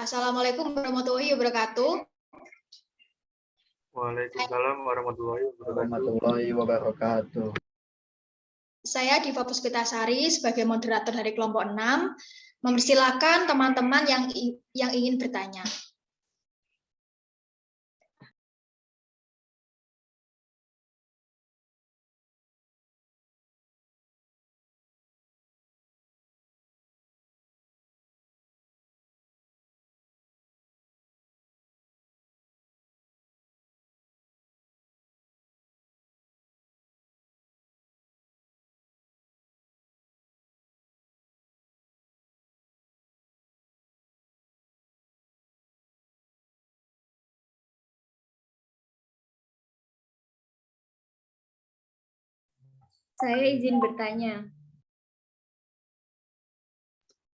Assalamualaikum warahmatullahi wabarakatuh. Waalaikumsalam warahmatullahi wabarakatuh. Saya Diva Puspitasari sebagai moderator dari kelompok 6 mempersilakan teman-teman yang ingin bertanya. Saya izin bertanya.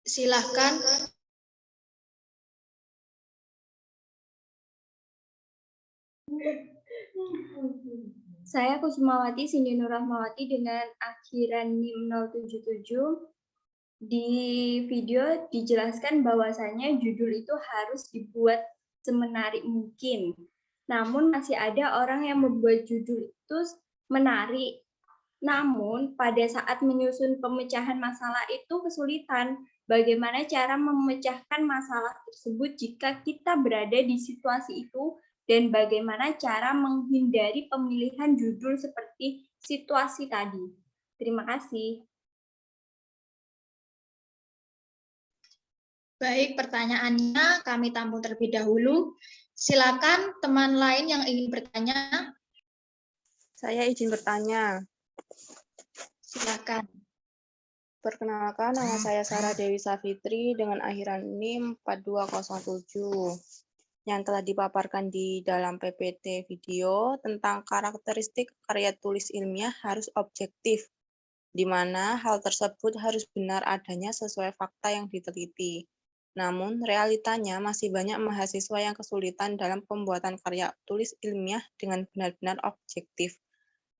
Silahkan. Saya Kusumawati Cindy Nur Rahmawati dengan akhiran NIM 077. Di video dijelaskan bahwasannya judul itu harus dibuat semenarik mungkin. Namun masih ada orang yang membuat judul itu menarik. Namun pada saat menyusun pemecahan masalah itu kesulitan. Bagaimana cara memecahkan masalah tersebut jika kita berada di situasi itu, dan bagaimana cara menghindari pemilihan judul seperti situasi tadi. Terima kasih. Baik, pertanyaannya kami tampung terlebih dahulu. Silakan teman lain yang ingin bertanya. Saya izin bertanya. Silakan. Perkenalkan, nama saya Sarah Dewi Safitri dengan akhiran NIM 4207 yang telah dipaparkan di dalam PPT video tentang karakteristik karya tulis ilmiah harus objektif, di mana hal tersebut harus benar adanya sesuai fakta yang diteliti. Namun, realitanya masih banyak mahasiswa yang kesulitan dalam pembuatan karya tulis ilmiah dengan benar-benar objektif,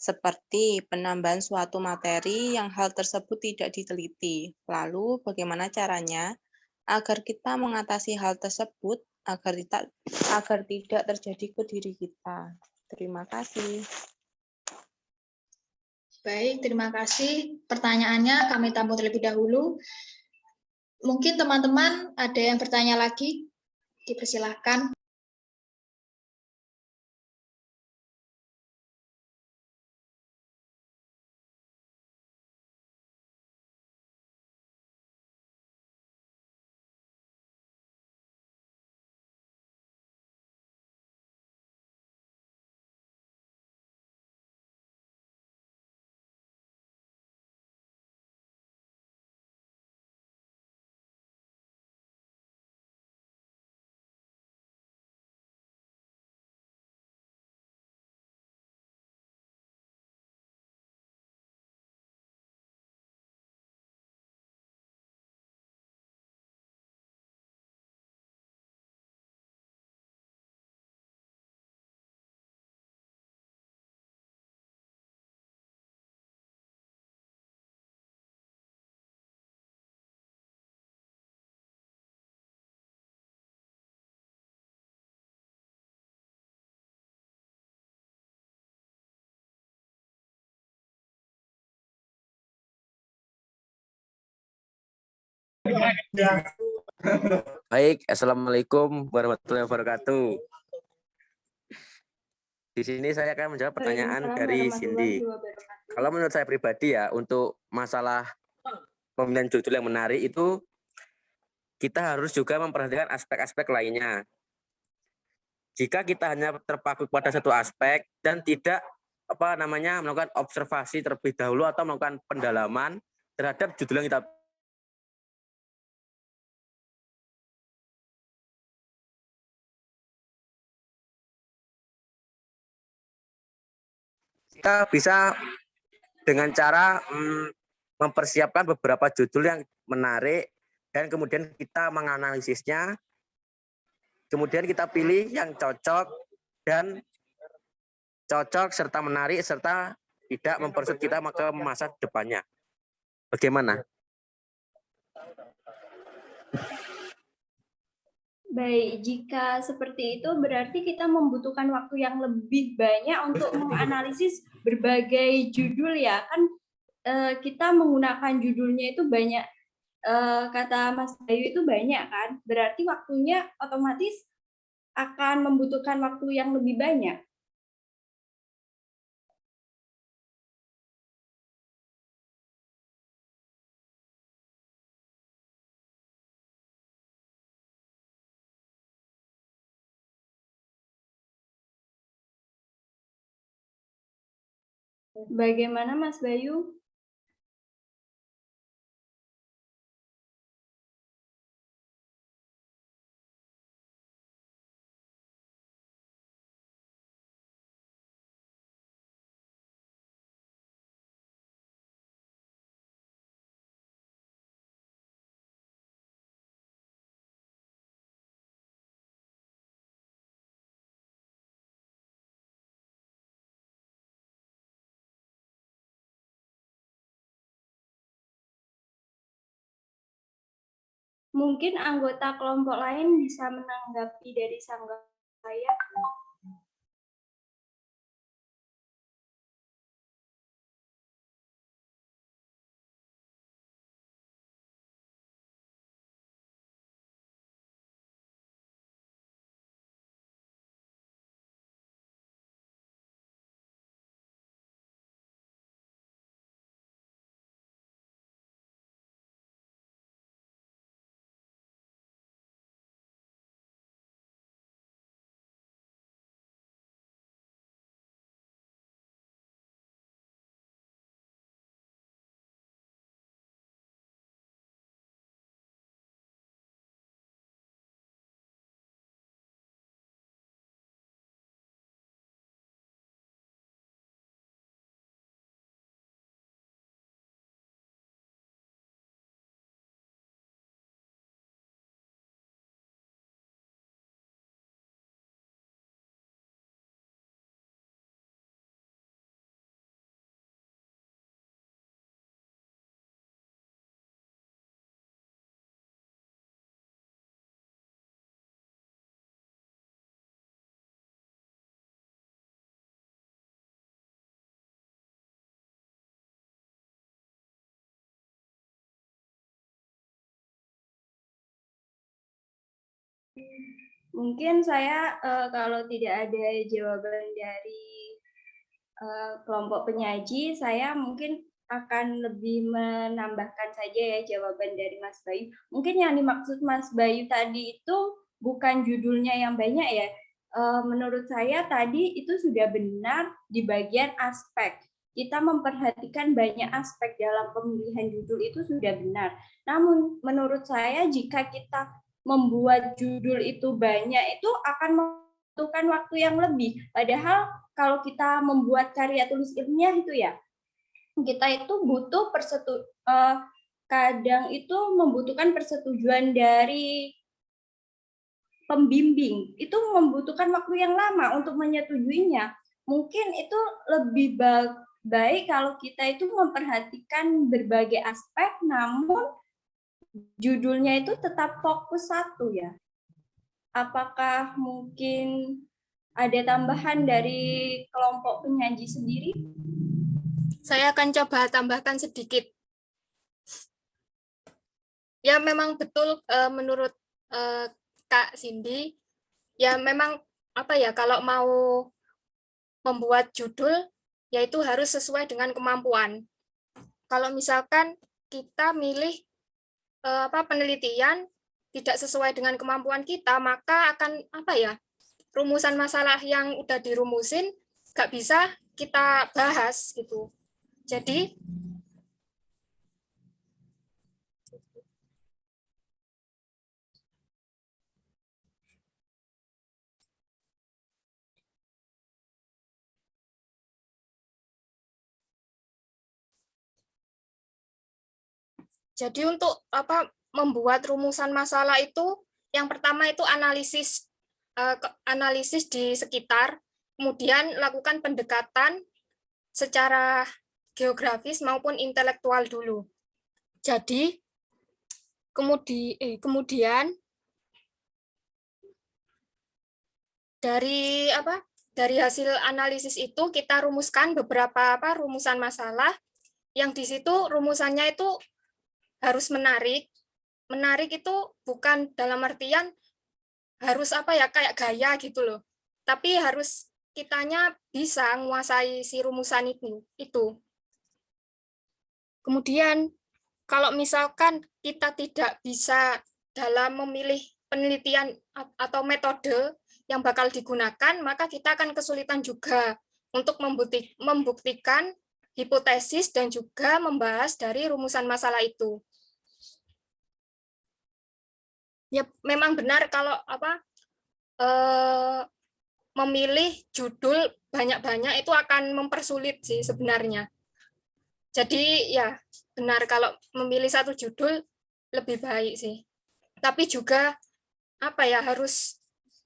seperti penambahan suatu materi yang hal tersebut tidak diteliti. Lalu, bagaimana caranya agar kita mengatasi hal tersebut agar tidak terjadi ke diri kita? Terima kasih. Baik, terima kasih. Pertanyaannya kami tampung terlebih dahulu. Mungkin teman-teman ada yang bertanya lagi? Dipersilahkan. Baik, Assalamualaikum warahmatullahi wabarakatuh. Di sini saya akan menjawab pertanyaan dari Cindy. Kalau menurut saya pribadi ya, untuk masalah pemilihan judul yang menarik itu, kita harus juga memperhatikan aspek-aspek lainnya. Jika kita hanya terpaku pada satu aspek dan tidak melakukan observasi terlebih dahulu atau melakukan pendalaman terhadap judul yang kita bisa dengan cara mempersiapkan beberapa judul yang menarik dan kemudian kita menganalisisnya, kemudian kita pilih yang cocok serta menarik serta tidak mempersulit kita ke masa depannya. Bagaimana? Baik, jika seperti itu berarti kita membutuhkan waktu yang lebih banyak untuk menganalisis berbagai judul ya. Kan kita menggunakan judulnya itu banyak, kata Mas Bayu itu banyak kan. Berarti waktunya otomatis akan membutuhkan waktu yang lebih banyak. Bagaimana Mas Bayu? Mungkin anggota kelompok lain bisa menanggapi dari sanggahan saya. Mungkin saya kalau tidak ada jawaban dari kelompok penyaji, saya mungkin akan lebih menambahkan saja ya jawaban dari Mas Bayu. Mungkin yang dimaksud Mas Bayu tadi itu bukan judulnya yang banyak ya. Menurut saya tadi itu sudah benar di bagian aspek. Kita memperhatikan banyak aspek dalam pemilihan judul itu sudah benar. Namun menurut saya jika kita membuat judul itu banyak itu akan membutuhkan waktu yang lebih. Padahal kalau kita membuat karya tulis ilmiah itu ya, kita itu butuh kadang itu membutuhkan persetujuan dari pembimbing. Itu membutuhkan waktu yang lama untuk menyetujuinya. Mungkin itu lebih baik kalau kita itu memperhatikan berbagai aspek, namun judulnya itu tetap fokus satu ya. Apakah mungkin ada tambahan dari kelompok penyaji sendiri? Saya akan coba tambahkan sedikit. Ya memang betul menurut Kak Cindy, ya memang apa ya kalau mau membuat judul yaitu harus sesuai dengan kemampuan. Kalau misalkan kita milih penelitian tidak sesuai dengan kemampuan kita, maka akan apa ya rumusan masalah yang udah dirumusin nggak bisa kita bahas gitu. Jadi untuk membuat rumusan masalah itu yang pertama itu analisis di sekitar, kemudian lakukan pendekatan secara geografis maupun intelektual dulu. Jadi kemudian dari hasil analisis itu kita rumuskan beberapa rumusan masalah yang di situ rumusannya itu harus menarik. Menarik itu bukan dalam artian harus kayak gaya gitu loh. Tapi harus kitanya bisa menguasai si rumusan itu. Kemudian kalau misalkan kita tidak bisa dalam memilih penelitian atau metode yang bakal digunakan, maka kita akan kesulitan juga untuk membuktikan hipotesis dan juga membahas dari rumusan masalah itu. Ya, memang benar kalau memilih judul banyak-banyak itu akan mempersulit sih sebenarnya. Jadi ya benar kalau memilih satu judul lebih baik sih. Tapi juga harus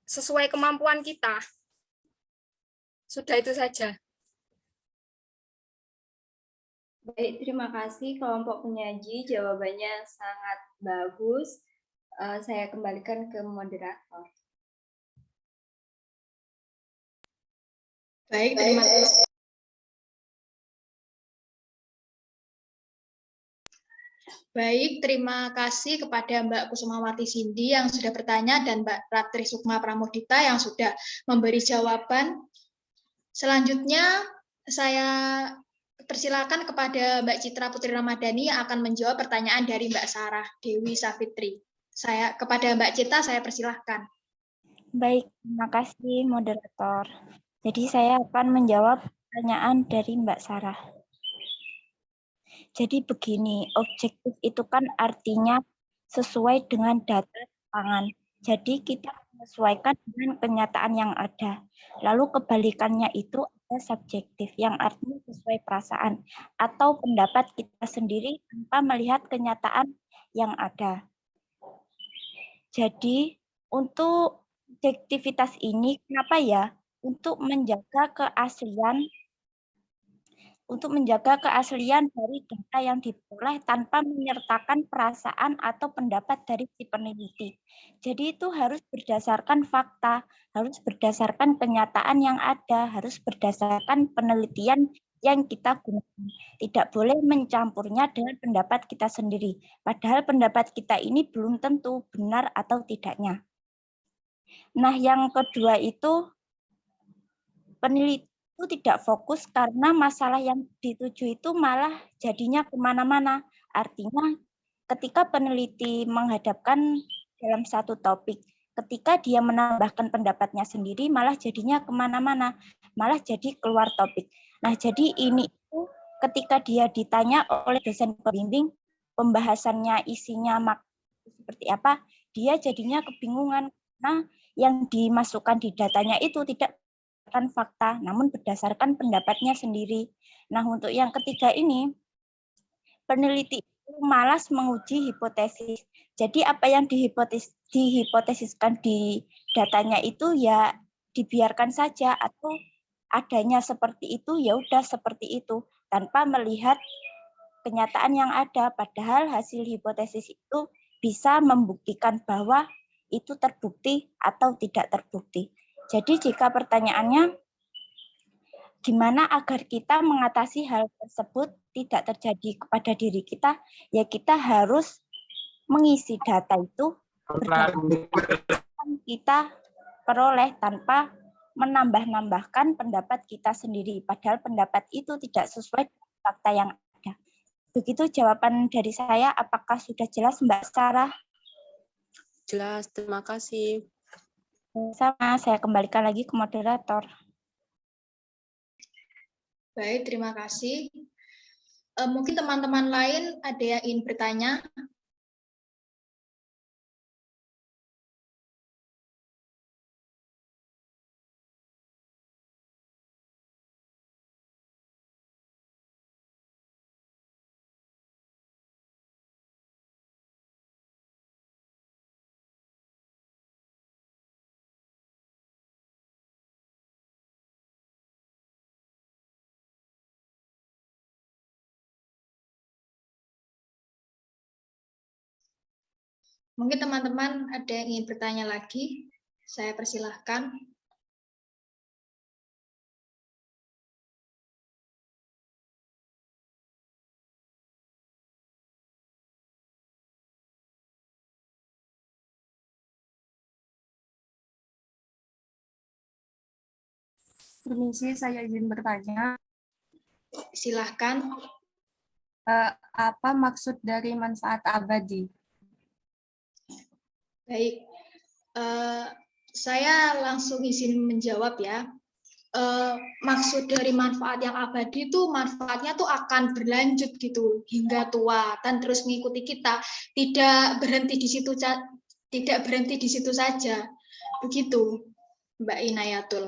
sesuai kemampuan kita. Sudah itu saja. Baik, terima kasih kelompok penyaji. Jawabannya sangat bagus. Saya kembalikan ke moderator. Baik, terima kasih. Baik, terima kasih kepada Mbak Kusumawati Cindy yang sudah bertanya dan Mbak Ratri Sukma Pramudita yang sudah memberi jawaban. Selanjutnya, saya persilakan kepada Mbak Citra Putri Ramadhani yang akan menjawab pertanyaan dari Mbak Sarah Dewi Savitri. Kepada Mbak Citra, saya persilahkan. Baik, terima kasih moderator. Jadi saya akan menjawab pertanyaan dari Mbak Sarah. Jadi begini, objektif itu kan artinya sesuai dengan data lapangan. Jadi kita menyesuaikan dengan kenyataan yang ada. Lalu kebalikannya itu ada subjektif, yang artinya sesuai perasaan atau pendapat kita sendiri tanpa melihat kenyataan yang ada. Jadi untuk objektivitas ini kenapa ya? Untuk menjaga keaslian dari data yang diperoleh tanpa menyertakan perasaan atau pendapat dari si peneliti. Jadi itu harus berdasarkan fakta, harus berdasarkan kenyataan yang ada, harus berdasarkan penelitian yang kita gunakan. Tidak boleh mencampurnya dengan pendapat kita sendiri. Padahal pendapat kita ini belum tentu benar atau tidaknya. Nah, yang kedua itu peneliti itu tidak fokus karena masalah yang dituju itu malah jadinya kemana-mana. Artinya ketika peneliti menghadapkan dalam satu topik, ketika dia menambahkan pendapatnya sendiri malah jadinya kemana-mana, malah jadi keluar topik. Nah, jadi ini itu ketika dia ditanya oleh dosen pembimbing, pembahasannya isinya seperti apa, dia jadinya kebingungan karena yang dimasukkan di datanya itu tidak fakta, namun berdasarkan pendapatnya sendiri. Nah, untuk yang ketiga ini, peneliti itu malas menguji hipotesis. Jadi apa yang dihipotesiskan di datanya itu ya dibiarkan saja, atau adanya seperti itu ya udah seperti itu, tanpa melihat kenyataan yang ada. Padahal hasil hipotesis itu bisa membuktikan bahwa itu terbukti atau tidak terbukti. Jadi jika pertanyaannya gimana agar kita mengatasi hal tersebut tidak terjadi kepada diri kita, ya kita harus mengisi data itu berdasarkan kita peroleh tanpa menambah-nambahkan pendapat kita sendiri, padahal pendapat itu tidak sesuai dengan fakta yang ada. Begitu jawaban dari saya. Apakah sudah jelas, Mbak Sarah? Jelas, terima kasih. Sama, saya kembalikan lagi ke moderator. Baik, terima kasih. Mungkin teman-teman lain ada yang ingin bertanya? Mungkin teman-teman ada yang ingin bertanya lagi, saya persilahkan. permisi, saya izin bertanya. Silahkan. Apa maksud dari manfaat abadi? Baik, saya langsung izin menjawab ya. Maksud dari manfaat yang abadi itu manfaatnya tuh akan berlanjut gitu hingga tua dan terus mengikuti kita, tidak berhenti di situ saja. Begitu, Mbak Inayatul.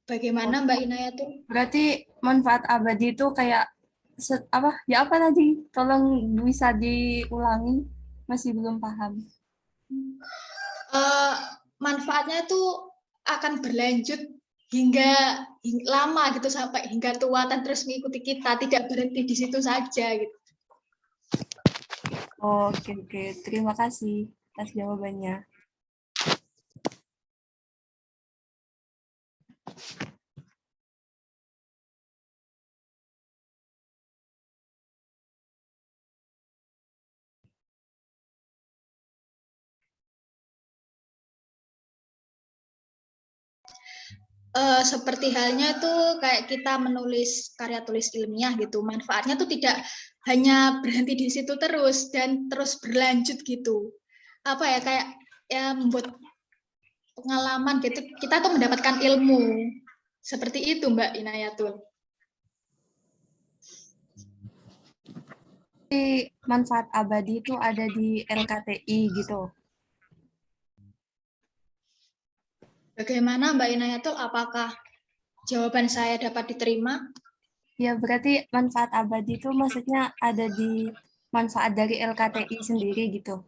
Bagaimana Mbak Inayatul? Berarti manfaat abadi itu kayak apa tadi? Tolong bisa diulangi, masih belum paham. Manfaatnya itu akan berlanjut hingga lama gitu sampai hingga tua dan terus mengikuti kita, tidak berhenti di situ saja gitu. Oke. Terima kasih atas jawabannya. Seperti halnya itu kayak kita menulis karya tulis ilmiah gitu, manfaatnya tuh tidak hanya berhenti di situ terus dan terus berlanjut gitu. Apa ya, kayak ya membuat pengalaman gitu, kita tuh mendapatkan ilmu. Seperti itu Mbak Inayatul. Manfaat abadi itu ada di LKTI gitu. Bagaimana Mbak Inayatul, apakah jawaban saya dapat diterima? Ya, berarti manfaat abadi itu maksudnya ada di manfaat dari LKTI sendiri gitu.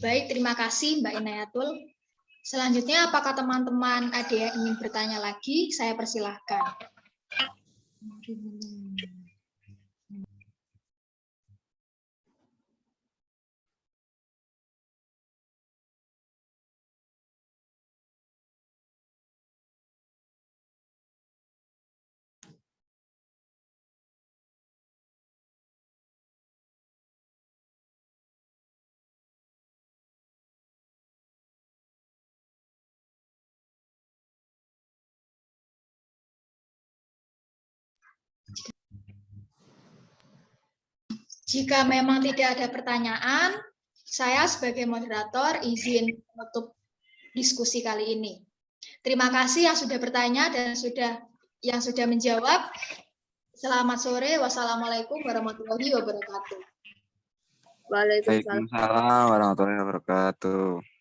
Baik, terima kasih Mbak Inayatul. Selanjutnya, apakah teman-teman ada yang ingin bertanya lagi? Saya persilahkan. Jika memang tidak ada pertanyaan, saya sebagai moderator izin menutup diskusi kali ini. Terima kasih yang sudah bertanya dan yang sudah menjawab. Selamat sore. Wassalamualaikum warahmatullahi wabarakatuh. Waalaikumsalam warahmatullahi wabarakatuh.